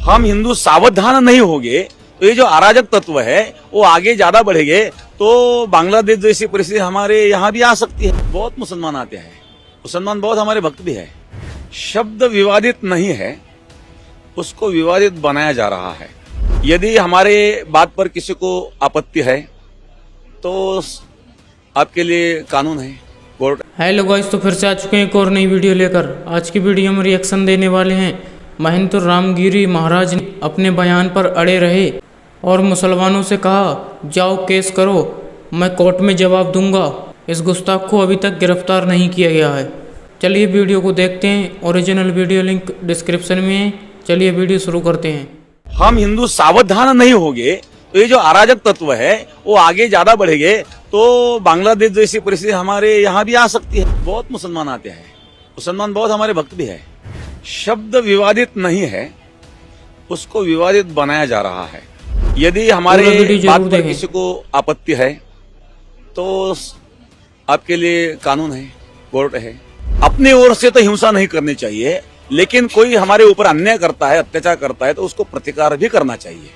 हम हिंदू सावधान नहीं होंगे तो ये जो अराजक तत्व है वो आगे ज्यादा बढ़ेंगे तो बांग्लादेश जैसी परिस्थिति हमारे यहाँ भी आ सकती है। बहुत मुसलमान आते हैं, मुसलमान बहुत हमारे भक्त भी है। शब्द विवादित नहीं है, उसको विवादित बनाया जा रहा है। यदि हमारे बात पर किसी को आपत्ति है तो आपके लिए कानून है, कोर्ट। हेलो गाइस, तो फिर से आ चुके हैं एक और नई वीडियो लेकर। आज की वीडियो में रिएक्शन देने वाले हैं। महंत रामगिरी महाराज ने अपने बयान पर अड़े रहे और मुसलमानों से कहा, जाओ केस करो, मैं कोर्ट में जवाब दूंगा। इस गुस्ताख को अभी तक गिरफ्तार नहीं किया गया है। चलिए वीडियो को देखते हैं। ओरिजिनल वीडियो लिंक डिस्क्रिप्शन में है। चलिए वीडियो शुरू करते हैं। हम हिंदू सावधान नहीं होंगे तो ये जो अराजक तत्व है वो आगे ज्यादा बढ़ेंगे तो बांग्लादेश जैसी परिस्थिति हमारे यहाँ भी आ सकती है। बहुत मुसलमान आते हैं, मुसलमान बहुत हमारे भक्त भी है। शब्द विवादित नहीं है, उसको विवादित बनाया जा रहा है। यदि हमारे बात पर किसी को आपत्ति है तो आपके लिए कानून है, कोर्ट है। अपनी ओर से तो हिंसा नहीं करनी चाहिए, लेकिन कोई हमारे ऊपर अन्याय करता है, अत्याचार करता है तो उसको प्रतिकार भी करना चाहिए।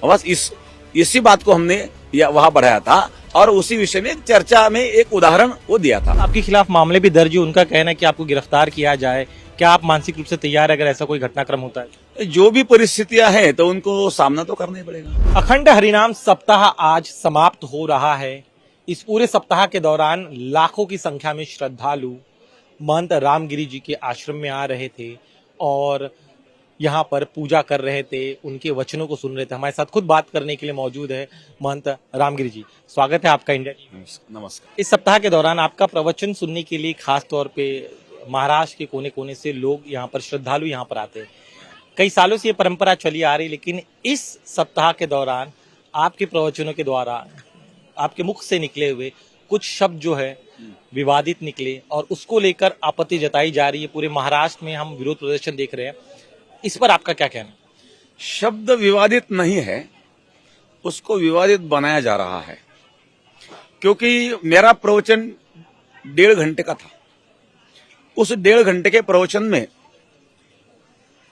बस इसी बात को हमने वहां बढ़ाया था और उसी विषय में चर्चा में एक उदाहरण वो दिया था। आपके खिलाफ मामले भी दर्ज है, उनका कहना है कि आपको गिरफ्तार किया जाए। क्या आप मानसिक रूप से तैयार है अगर ऐसा कोई घटनाक्रम होता है? जो भी परिस्थितियां हैं तो उनको सामना तो करना ही पड़ेगा। अखंड हरिनाम सप्ताह आज समाप्त हो रहा है। इस पूरे सप्ताह के दौरान लाखों की संख्या में श्रद्धालु महंत रामगिरी जी के आश्रम में आ रहे थे और यहाँ पर पूजा कर रहे थे, उनके वचनों को सुन रहे थे। हमारे साथ खुद बात करने के लिए मौजूद है महंत रामगिरी जी। स्वागत है आपका इंडिया टीवी। नमस्कार। इस सप्ताह के दौरान आपका प्रवचन सुनने के लिए खास तौर पे महाराष्ट्र के कोने कोने से लोग यहाँ पर, श्रद्धालु यहाँ पर आते हैं। कई सालों से ये परंपरा चली आ रही, लेकिन इस सप्ताह के दौरान आपके प्रवचनों के द्वारा आपके मुख से निकले हुए कुछ शब्द जो है विवादित निकले और उसको लेकर आपत्ति जताई जा रही है। पूरे महाराष्ट्र में हम विरोध प्रदर्शन देख रहे हैं, इस पर आपका क्या कहना? शब्द विवादित नहीं है, उसको विवादित बनाया जा रहा है। क्योंकि मेरा प्रवचन 1.5 घंटे का था। उस 1.5 घंटे के प्रवचन में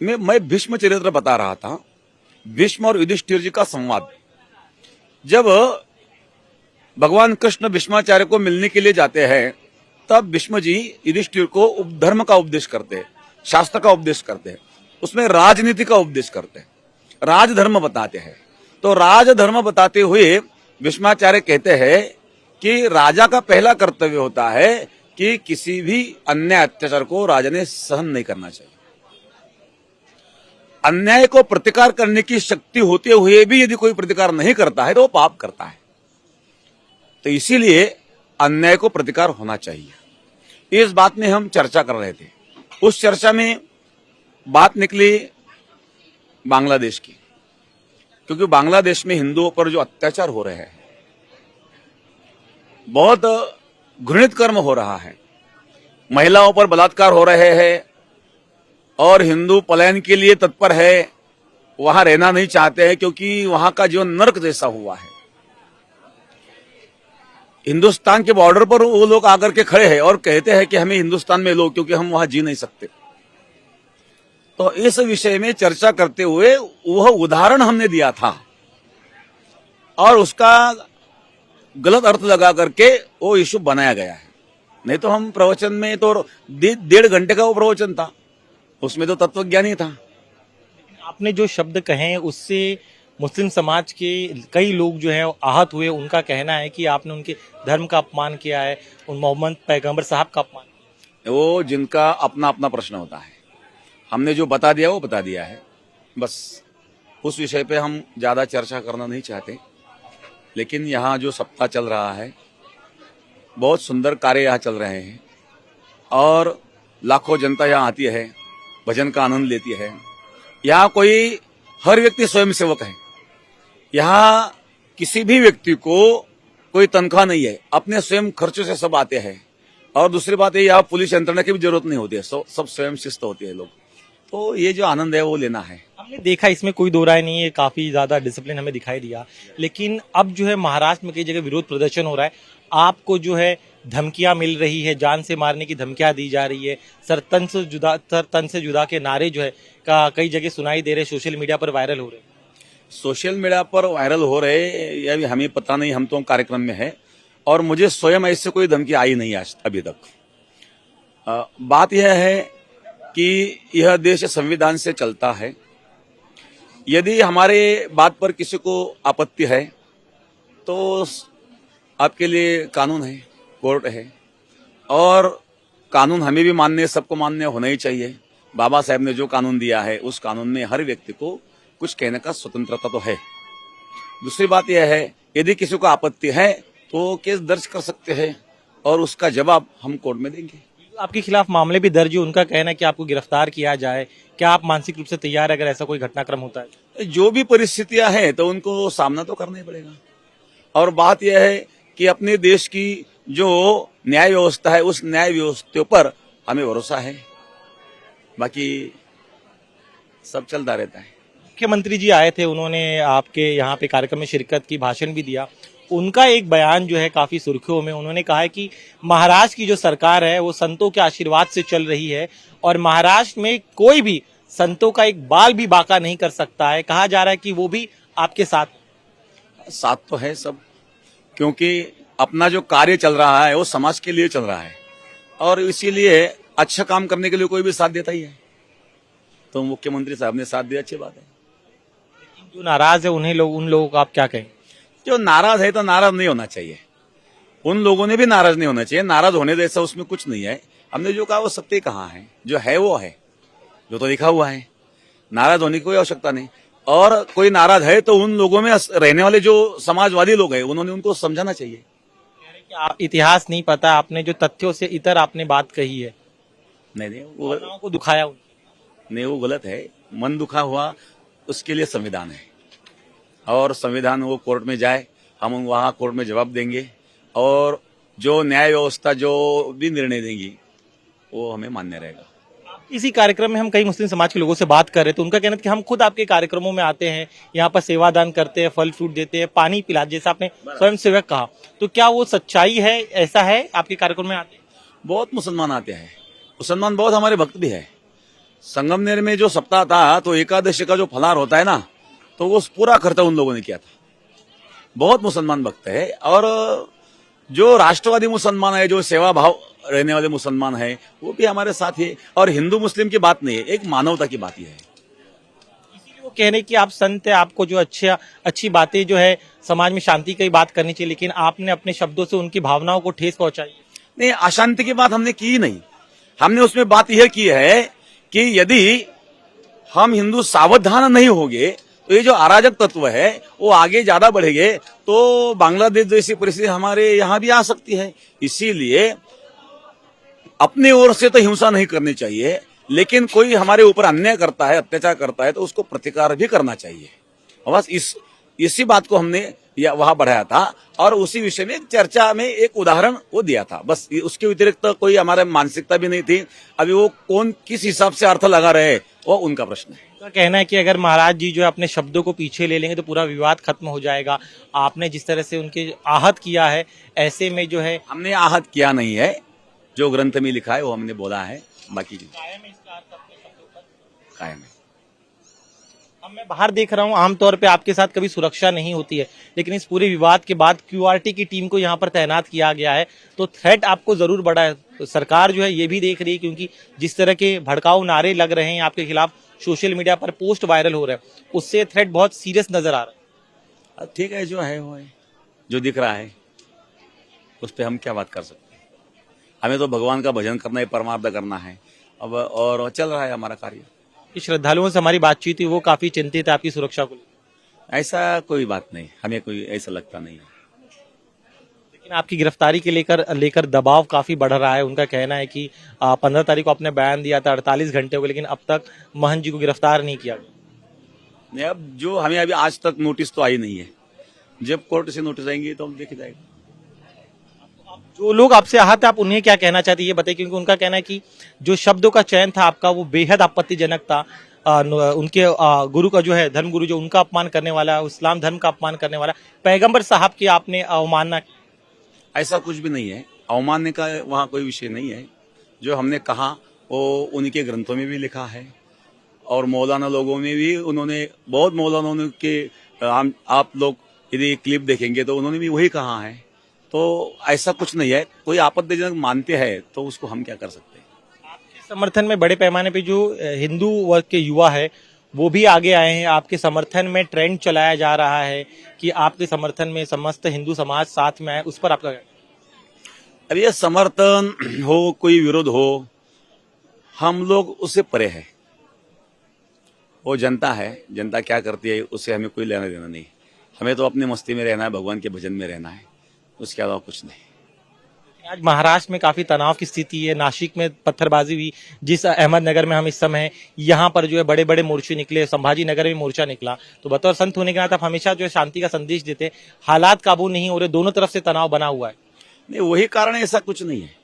मैं भीष्म चरित्र बता रहा था, भीष्म और युधिष्ठिर जी का संवाद। जब भगवान कृष्ण भीष्माचार्य को मिलने के लिए जाते हैं तब भीष्म जी युधिष्ठिर को धर्म का उपदेश करते हैं, शास्त्र का उपदेश करते हैं, उसमें राजनीति का उपदेश करते हैं, राजधर्म बताते हैं। तो राजधर्म बताते हुए भीष्माचार्य कहते हैं कि राजा का पहला कर्तव्य होता है कि किसी भी अन्याय अत्याचार को राजा ने सहन नहीं करना चाहिए। अन्याय को प्रतिकार करने की शक्ति होते हुए भी यदि कोई प्रतिकार नहीं करता है तो वो पाप करता है। तो इसीलिए अन्याय को प्रतिकार होना चाहिए। इस बात में हम चर्चा कर रहे थे। उस चर्चा में बात निकली बांग्लादेश की, क्योंकि बांग्लादेश में हिंदुओं पर जो अत्याचार हो रहे हैं, बहुत घृणित कर्म हो रहा है। महिलाओं पर बलात्कार हो रहे हैं और हिंदू पलायन के लिए तत्पर है, वहां रहना नहीं चाहते हैं क्योंकि वहां का जीवन नर्क जैसा हुआ है। हिंदुस्तान के बॉर्डर पर वो लोग आकर के खड़े हैं और कहते हैं कि हमें हिंदुस्तान में लो, क्योंकि हम वहां जी नहीं सकते। तो इस विषय में चर्चा करते हुए वह उदाहरण हमने दिया था और उसका गलत अर्थ लगा करके वो इश्यू बनाया गया है। नहीं तो हम प्रवचन में तो 1.5 घंटे का वो प्रवचन था, उसमें तो तत्वज्ञान ही था। आपने जो शब्द कहे उससे मुस्लिम समाज के कई लोग जो हैं आहत हुए। उनका कहना है कि आपने उनके धर्म का अपमान किया है, उन मोहम्मद पैगंबर साहब का अपमान किया। वो जिनका अपना अपना प्रश्न होता है। हमने जो बता दिया वो बता दिया है, बस उस विषय पे हम ज्यादा चर्चा करना नहीं चाहते। लेकिन यहाँ जो सप्ताह चल रहा है, बहुत सुंदर कार्य यहाँ चल रहे हैं और लाखों जनता यहाँ आती है, भजन का आनंद लेती है। यहाँ कोई हर व्यक्ति स्वयंसेवक है। यहाँ किसी भी व्यक्ति को कोई तनख्वाह नहीं है, अपने स्वयं खर्चों से सब आते हैं। और दूसरी बात है, यहाँ पुलिस यंत्रणा की भी जरूरत नहीं होती है, सब स्वयं शिस्त होती है लोग। तो ये जो आनंद है वो लेना है। हमने देखा, इसमें कोई दो राय नहीं है, काफी ज्यादा डिसिप्लिन हमें दिखाई दिया। लेकिन अब जो है महाराष्ट्र में कई जगह विरोध प्रदर्शन हो रहा है। आपको जो है धमकियां मिल रही है, जान से मारने की धमकियां दी जा रही है, सर तन से जुदा के नारे जो है का कई जगह सुनाई दे रहे, सोशल मीडिया पर वायरल हो रहे हैं। सोशल मीडिया पर वायरल हो रहे, यह भी हमें पता नहीं, हम तो कार्यक्रम में है और मुझे स्वयं ऐसे कोई धमकी आई नहीं आज अभी तक। बात यह है कि यह देश संविधान से चलता है। यदि हमारे बात पर किसी को आपत्ति है तो आपके लिए कानून है, कोर्ट है और कानून हमें भी मानने, सबको मानने होना ही चाहिए। बाबा साहब ने जो कानून दिया है उस कानून में हर व्यक्ति को कुछ कहने का स्वतंत्रता तो है। दूसरी बात यह है, यदि किसी को आपत्ति है तो केस दर्ज कर सकते हैं और उसका जवाब हम कोर्ट में देंगे। आपके खिलाफ मामले भी दर्ज है, उनका कहना है कि आपको गिरफ्तार किया जाए, क्या आप मानसिक रूप से तैयार है अगर ऐसा कोई घटनाक्रम होता है? जो भी परिस्थितियां हैं तो उनको सामना तो करना ही पड़ेगा। और बात यह है कि अपने देश की जो न्याय व्यवस्था है उस न्याय व्यवस्था पर हमें भरोसा है, बाकी सब चलता रहता है। मुख्यमंत्री जी आए थे, उन्होंने आपके यहाँ पे कार्यक्रम में शिरकत की, भाषण भी दिया। उनका एक बयान जो है काफी सुर्खियों में, उन्होंने कहा है कि महाराष्ट्र की जो सरकार है वो संतों के आशीर्वाद से चल रही है और महाराष्ट्र में कोई भी संतों का एक बाल भी बांका नहीं कर सकता है। कहा जा रहा है कि वो भी आपके साथ तो है सब, क्योंकि अपना जो कार्य चल रहा है वो समाज के लिए चल रहा है और इसीलिए अच्छा काम करने के लिए कोई भी साथ देता ही है। तो मुख्यमंत्री साहब ने साथ दिया, अच्छी बात है। जो नाराज है उन लोगों को आप क्या कहें? जो नाराज है तो नाराज नहीं होना चाहिए, उन लोगों ने भी नाराज नहीं होना चाहिए। नाराज होने जैसा उसमें कुछ नहीं है। हमने जो कहा वो सत्य कहा है, जो है वो है, जो तो लिखा हुआ है। नाराज होने की कोई आवश्यकता नहीं। और कोई नाराज है तो उन लोगों में रहने वाले जो समाजवादी लोग हैं उन्होंने उनको समझाना चाहिए। आप इतिहास नहीं पता, आपने जो तथ्यों से इतर आपने बात कही है, नहीं भावनाओं को दुखाया। नहीं, वो गलत है। मन दुखा हुआ उसके लिए संविधान है और संविधान वो कोर्ट में जाए, हम वहां कोर्ट में जवाब देंगे और जो न्याय व्यवस्था जो भी निर्णय देंगी वो हमें मान्य रहेगा। इसी कार्यक्रम में हम कई मुस्लिम समाज के लोगों से बात कर रहे थे, उनका कहना था कि हम खुद आपके कार्यक्रमों में आते हैं, यहाँ पर सेवादान करते हैं, फल फ्रूट देते हैं, पानी पिलाते, जैसा आपने स्वयं सेवक कहा, तो क्या वो सच्चाई है? ऐसा है आपके कार्यक्रम में आते हैं? बहुत मुसलमान आते हैं, मुसलमान बहुत हमारे भक्त भी है। संगमनेर में जो सप्ताह था तो एकादशी का जो फलार होता है ना, तो वो पूरा खर्चा उन लोगों ने किया था। बहुत मुसलमान भक्त है और जो राष्ट्रवादी मुसलमान है, जो सेवा भाव रहने वाले मुसलमान है, वो भी हमारे साथ है। और हिंदू मुस्लिम की बात नहीं है, एक मानवता की बात ही है। इसीलिए वो कह रहे कि आप संत है, आपको जो अच्छी बातें जो है समाज में शांति की बात करनी चाहिए, लेकिन आपने अपने शब्दों से उनकी भावनाओं को ठेस पहुंचाई। नहीं, अशांति की बात हमने की नहीं। हमने उसमें बात यह की है कि यदि हम हिंदू सावधान नहीं होंगे तो ये जो अराजक तत्व है वो आगे ज्यादा बढ़ेंगे तो बांग्लादेश जैसी परिस्थिति हमारे यहाँ भी आ सकती है। इसीलिए अपने ओर से तो हिंसा नहीं करनी चाहिए, लेकिन कोई हमारे ऊपर अन्याय करता है, अत्याचार करता है तो उसको प्रतिकार भी करना चाहिए। और बस इसी बात को हमने वहां बढ़ाया था और उसी विषय में चर्चा में एक उदाहरण वो दिया था। बस उसके व्यतिरिक्त तो कोई हमारे मानसिकता भी नहीं थी। अभी वो कौन किस हिसाब से अर्थ लगा रहे वो उनका प्रश्न है। उनका कहना है कि अगर महाराज जी जो है अपने शब्दों को पीछे ले लेंगे तो पूरा विवाद खत्म हो जाएगा। आपने जिस तरह से उनके आहत किया है, ऐसे में जो है हमने आहत किया नहीं है, जो ग्रंथ में लिखा है वो हमने बोला है, बाकी कायम है। अब मैं बाहर देख रहा हूँ, आमतौर पे आपके साथ कभी सुरक्षा नहीं होती है, लेकिन इस पूरे विवाद के बाद क्यूआरटी की टीम को यहाँ पर तैनात किया गया है, तो थ्रेट आपको जरूर बढ़ा है। तो सरकार जो है ये भी देख रही है, क्योंकि जिस तरह के भड़काऊ नारे लग रहे हैं आपके खिलाफ, सोशल मीडिया पर पोस्ट वायरल हो रहे हैं, उससे थ्रेट बहुत सीरियस नजर आ रहा है। ठीक है, जो है वो है, जो दिख रहा है उस पर हम क्या बात कर सकते हैं। हमें तो भगवान का भजन करना है, परमार्थ करना है अब, और चल रहा है हमारा कार्य। श्रद्धालुओं से हमारी बातचीत हुई, वो काफी चिंतित है आपकी सुरक्षा को लेकर। ऐसा कोई बात नहीं, हमें कोई ऐसा लगता नहीं है। लेकिन आपकी गिरफ्तारी के लेकर दबाव काफी बढ़ रहा है। उनका कहना है कि 15 तारीख को आपने बयान दिया था, 48 घंटे हो गए, लेकिन अब तक महंत जी को गिरफ्तार नहीं किया गया। नहीं, अब जो हमें अभी आज तक नोटिस तो आई नहीं है। जब कोर्ट से नोटिस आएंगे तो हम देखे जाएगा। जो लोग आपसे आहत है, आप उन्हें क्या कहना चाहते हैं ये बताइए, क्योंकि उनका कहना है कि जो शब्दों का चयन था आपका वो बेहद आपत्तिजनक था। उनके गुरु का जो है, धर्म गुरु जो, उनका अपमान करने वाला, इस्लाम धर्म का अपमान करने वाला, पैगंबर साहब की आपने अवमानना की। ऐसा कुछ भी नहीं है। अवमानने का वहाँ कोई विषय नहीं है। जो हमने कहा वो उनके ग्रंथों में भी लिखा है और मौलाना लोगों में भी उन्होंने, बहुत मौलाना के आप लोग यदि क्लिप देखेंगे तो उन्होंने भी वही कहा है। तो ऐसा कुछ नहीं है, कोई आपत्तिजनक मानते हैं तो उसको हम क्या कर सकते हैं। आपके समर्थन में बड़े पैमाने पे जो हिंदू वर्ग के युवा है वो भी आगे आए हैं। आपके समर्थन में ट्रेंड चलाया जा रहा है कि आपके समर्थन में समस्त हिंदू समाज साथ में आए, उस पर आपका? अब ये समर्थन हो कोई विरोध हो, हम लोग उससे परे हैं। वो जनता है, जनता क्या करती है उससे हमें कोई लेना देना नहीं। हमें तो अपनी मस्ती में रहना है, भगवान के भजन में रहना है, उसके अलावा कुछ नहीं। आज महाराष्ट्र में काफी तनाव की स्थिति है। नासिक में पत्थरबाजी हुई, जिस अहमदनगर में हम इस समय हैं, यहाँ पर जो है बड़े बड़े मोर्चे निकले, संभाजी नगर में मोर्चा निकला। तो बतौर संत होने के नाते आप हमेशा जो है शांति का संदेश देते हैं। हालात काबू नहीं हो रहे, दोनों तरफ से तनाव बना हुआ है। नहीं, वही कारण है, ऐसा कुछ नहीं है।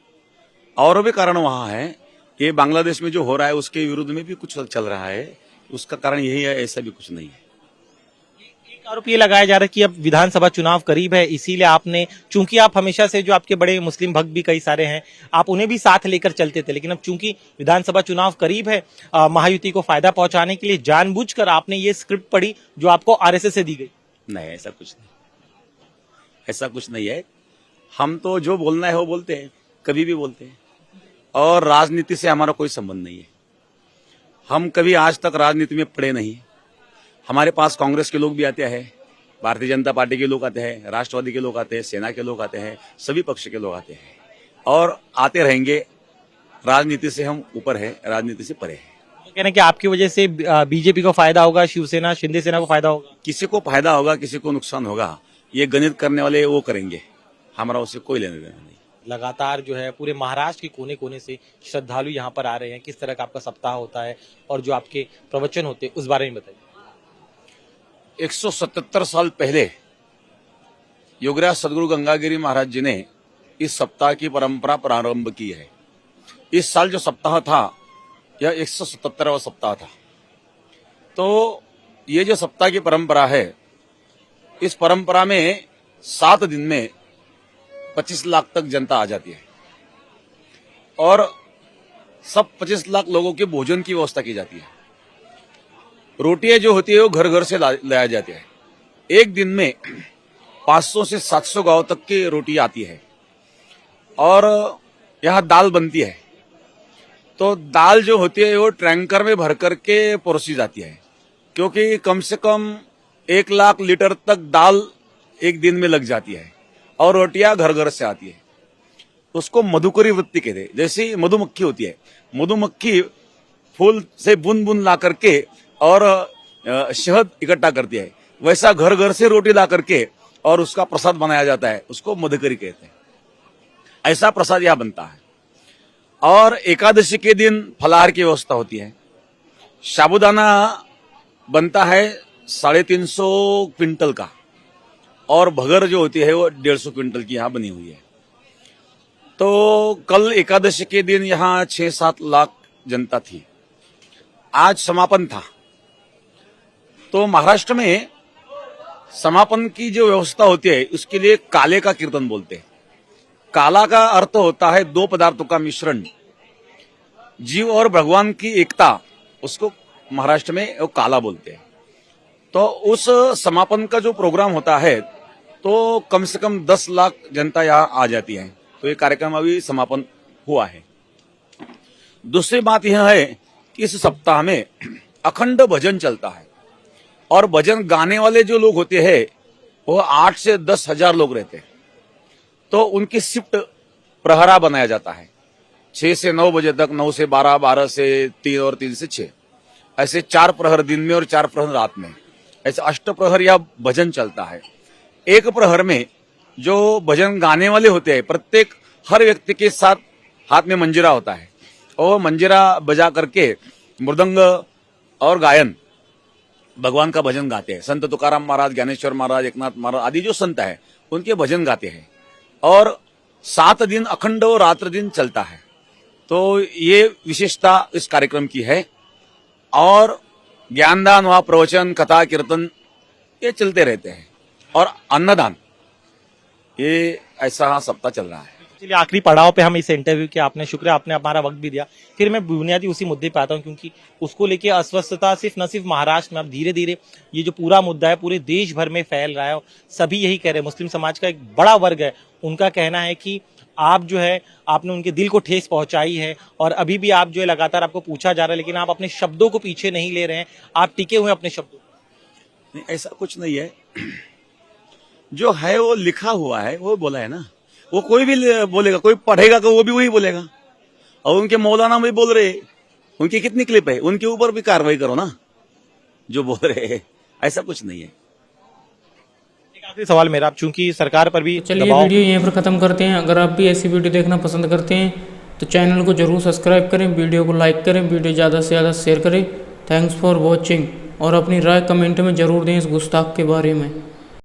और भी कारण वहां है। ये बांग्लादेश में जो हो रहा है उसके विरुद्ध में भी कुछ चल रहा है, उसका कारण यही है, ऐसा भी कुछ नहीं है। एक आरोप ये लगाया जा रहा है कि अब विधानसभा चुनाव करीब है, इसीलिए आपने, चूंकि आप हमेशा से, जो आपके बड़े मुस्लिम भक्त भी कई सारे हैं, आप उन्हें भी साथ लेकर चलते थे, लेकिन अब चूंकि विधानसभा चुनाव करीब है, महायुति को फायदा पहुंचाने के लिए जानबूझकर आपने ये स्क्रिप्ट पढ़ी जो आपको आरएसएस से दी गई। नहीं, ऐसा कुछ नहीं, ऐसा कुछ नहीं है। हम तो जो बोलना है वो बोलते हैं, कभी भी बोलते हैं, और राजनीति से हमारा कोई संबंध नहीं है। हम कभी आज तक राजनीति में पड़े नहीं। हमारे पास कांग्रेस के लोग भी आते हैं, भारतीय जनता पार्टी के लोग आते हैं, राष्ट्रवादी के लोग आते हैं, सेना के लोग आते हैं, सभी पक्ष के लोग आते हैं और आते रहेंगे। राजनीति से हम ऊपर है, राजनीति से परे है। तो कह रहे हैं कि आपकी वजह से बीजेपी को फायदा होगा, शिवसेना, शिंदे सेना को फायदा होगा। किसी को फायदा होगा, किसी को नुकसान होगा, ये गणित करने वाले वो करेंगे, हमारा उससे कोई लेने देना नहीं। लगातार जो है पूरे महाराष्ट्र के कोने कोने से श्रद्धालु यहाँ पर आ रहे हैं। किस तरह का आपका सप्ताह होता है और जो आपके प्रवचन होते हैं उस बारे में बताइए। 177 साल पहले योगराज सदगुरु गंगागिरी महाराज जी ने इस सप्ताह की परंपरा प्रारंभ की है। इस साल जो सप्ताह था यह 177वां सप्ताह था। तो ये जो सप्ताह की परंपरा है, इस परंपरा में 7 दिन में 25 लाख तक जनता आ जाती है और सब 25 लाख लोगों के भोजन की व्यवस्था की जाती है। रोटियां जो होती है वो घर घर से लाया जाती है। एक दिन में 500 से 700 गांव तक की रोटी आती है और यहाँ दाल बनती है। तो दाल जो होती है वो टैंकर में भर करके परोसी जाती है, क्योंकि कम से कम 1 लाख लीटर तक दाल एक दिन में लग जाती है और रोटियां घर घर से आती है। उसको मधुकरी वृत्ति कहते हैं। जैसे मधुमक्खी होती है, मधुमक्खी फूल से बूंद बूंद ला करके और शहद इकट्ठा करती है, वैसा घर घर से रोटी ला करके और उसका प्रसाद बनाया जाता है, उसको मधुकरी कहते हैं। ऐसा प्रसाद यहां बनता है। और एकादशी के दिन फलाहार की व्यवस्था होती है। साबुदाना बनता है 350 क्विंटल का और भगर जो होती है वो 150 क्विंटल की यहाँ बनी हुई है। तो कल एकादशी के दिन यहाँ 6-7 लाख जनता थी। आज समापन था। तो महाराष्ट्र में समापन की जो व्यवस्था होती है उसके लिए काले का कीर्तन बोलते हैं। काला का अर्थ होता है 2 पदार्थों का मिश्रण, जीव और भगवान की एकता, उसको महाराष्ट्र में वो काला बोलते हैं। तो उस समापन का जो प्रोग्राम होता है तो कम से कम 10 लाख जनता यहाँ आ जाती है। तो ये कार्यक्रम अभी समापन हुआ है। दूसरी बात यह है कि इस सप्ताह में अखंड भजन चलता है और भजन गाने वाले जो लोग होते हैं वो 8 से 10 हजार लोग रहते हैं। तो उनकी शिफ्ट प्रहरा बनाया जाता है 6 से 9 बजे तक, 9 से 12, 12 से 3 और 3 से 6, ऐसे 4 प्रहर दिन में और 4 प्रहर रात में, ऐसे 8 प्रहर या भजन चलता है। एक प्रहर में जो भजन गाने वाले होते हैं, प्रत्येक हर व्यक्ति के साथ हाथ में मंजीरा होता है और मंजीरा बजा करके मृदंग और गायन भगवान का भजन गाते हैं। संत तुकाराम महाराज, ज्ञानेश्वर महाराज, एकनाथ महाराज आदि जो संत है उनके भजन गाते हैं और 7 दिन अखंड और रात्र दिन चलता है। तो ये विशेषता इस कार्यक्रम की है। और ज्ञानदान व प्रवचन, कथा, कीर्तन ये चलते रहते हैं और अन्नदान, ये ऐसा सप्ताह चल रहा है। चलिए आखिरी पड़ाव पे हम इस इंटरव्यू के आपने शुक्रिया, आपने हमारा वक्त भी दिया। फिर मैं बुनियादी उसी मुद्दे पे आता हूँ, क्योंकि उसको लेके अस्वस्थता सिर्फ न सिर्फ महाराष्ट्र में, अब धीरे धीरे ये जो पूरा मुद्दा है पूरे देश भर में फैल रहा है। और सभी यही कह रहे हैं, मुस्लिम समाज का एक बड़ा वर्ग है, उनका कहना है कि आप जो है आपने उनके दिल को ठेस पहुंचाई है, और अभी भी आप जो है लगातार आपको पूछा जा रहा है, लेकिन आप अपने शब्दों को पीछे नहीं ले रहे हैं, आप टिके हुए हैं अपने शब्दों। नहीं, ऐसा कुछ नहीं है। जो है वो लिखा हुआ है, वो बोला है ना। वो कोई भी बोलेगा, कोई पढ़ेगा तो वो भी वही बोलेगा। और उनके मौलाना भी बोल रहे, उनकी कितनी क्लिप है, उनके ऊपर भी कार्रवाई करो ना, जो बोल रहे हैं। ऐसा कुछ नहीं है। एक आखिरी सवाल मेरा, चूंकि सरकार पर भी चलिए दबाव, वीडियो यहीं पर ख़त्म करते हैं। अगर आप भी ऐसी वीडियो देखना पसंद करते हैं तो चैनल को जरूर सब्सक्राइब करें, वीडियो को लाइक करें, वीडियो ज़्यादा से ज़्यादा शेयर करें। थैंक्स फॉर वॉचिंग, और अपनी राय कमेंट में ज़रूर दें इस गुस्ताख के बारे में।